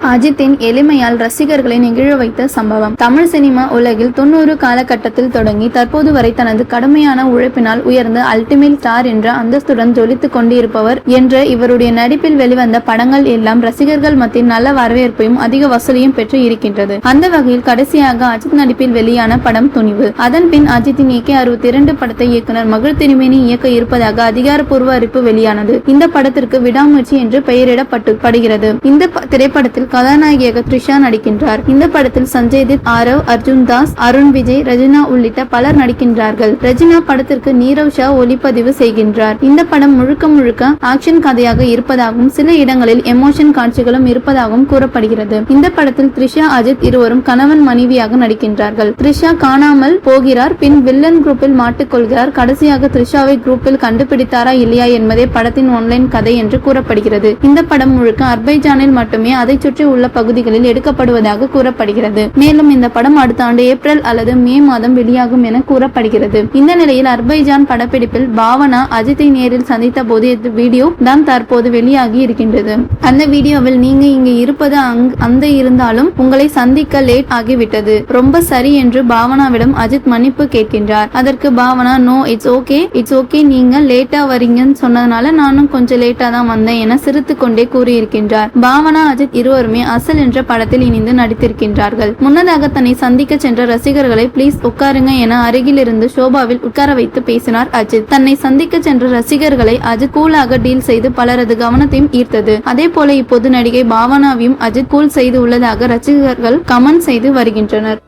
அஜித்தின் எளிமையால் ரசிகர்களை நெகிழ வைத்த சம்பவம். தமிழ் சினிமா உலகில் 90 காலகட்டத்தில் தொடங்கி தற்போது வரை தனது கடுமையான உழைப்பினால் உயர்ந்த அல்டிமேட் ஸ்டார் என்ற அந்தஸ்துடன் ஜொலித்துக் கொண்டிருப்பவர் என்ற இவருடைய நடிப்பில் வெளிவந்த படங்கள் எல்லாம் ரசிகர்கள் மத்தியில் நல்ல வரவேற்பையும் அதிக வசூலையும் பெற்று இருக்கின்றது. அந்த வகையில் கடைசியாக அஜித் நடிப்பில் வெளியான படம் துணிவு. அதன் பின் அஜித்தின் AK62 படத்தை இயக்குனர் மகிழ் திருமேனி இயக்க இருப்பதாக அதிகாரப்பூர்வ அறிவிப்பு வெளியானது. இந்த படத்திற்கு விடாமுயற்சி என்று பெயரிடப்படுகிறது. இந்த திரைப்படத்தில் கதாநாயகியாக த்ரிஷா நடிக்கின்றார். இந்த படத்தில் சஞ்சய் தத், ஆரவ், அர்ஜுன் தாஸ், அருண் விஜய், ரஜினா உள்ளிட்ட பலர் நடிக்கின்றார்கள். ரஜினா படத்திற்கு நீரவ் ஷா ஒளிப்பதிவு செய்கின்றார். இந்த படம் முழுக்க ஆக்ஷன் கதையாக இருப்பதாகவும் சில இடங்களில் எமோஷன் காட்சிகளும் இருப்பதாகவும் கூறப்படுகிறது. இந்த படத்தில் த்ரிஷா, அஜித் இருவரும் கணவன் மனைவியாக நடிக்கின்றார்கள். த்ரிஷா காணாமல் போகிறார், பின் வில்லன் குரூப்பில் மாட்டிக்கொள்கிறார். கடைசியாக த்ரிஷாவை குரூப்பில் கண்டுபிடித்தாரா இல்லையா என்பதே படத்தின் ஆன்லைன் கதை என்று கூறப்படுகிறது. இந்த படம் முழுக்க அர்பைஜானில் மட்டுமே அதை சுற்றி உள்ள பகுதிகளில் எடுக்கப்படுவதாக கூறப்படுகிறது. மேலும் இந்த படம் அடுத்த ஆண்டு ஏப்ரல் அல்லது மே மாதம் வெளியாகும் என கூறப்படுகிறது. இந்த நிலையில் அர்பைஜான் படப்பிடிப்பில் பாவனா அஜித்தை நேரில் சந்தித்த போது இந்த வீடியோ தான் தற்போது வெளியாகி இருக்கின்றது. அந்த வீடியோவில் நீங்க இங்க இருப்பது அந்த இருந்தாலும் உங்களை சந்திக்க லேட் ஆகிவிட்டது, ரொம்ப சரி என்று பாவனாவிடம் அஜித் மன்னிப்பு கேட்கின்றார். அதற்கு பாவனா நோ இட்ஸ் ஓகே நீங்க லேட்டா வரீங்கன்னு சொன்னதுனால நானும் கொஞ்சம் லேட்டா தான் வந்தேன் என சிரித்து கொண்டே கூறியிருக்கின்றார். பாவனா அஜித் இருவருமே அசல் என்ற படத்தில் இணைந்து நடித்திருக்கின்றார்கள். முன்னதாக தன்னை சந்திக்க சென்ற ரசிகர்களை பிளீஸ் உட்காருங்க என அருகில் இருந்து சோபாவில் உட்கார வைத்து பேசினார் அஜித். தன்னை சந்திக்க சென்ற ரசிகர்களை அஜித் கூலாக டீல் செய்து பலரது கவனத்தையும் ஈர்த்தது. அதே போல இப்போது நடிகை பாவனாவையும் அஜித் கூல் செய்து உள்ளதாக ரசிகர்கள் கமெண்ட் செய்து வருகின்றனர்.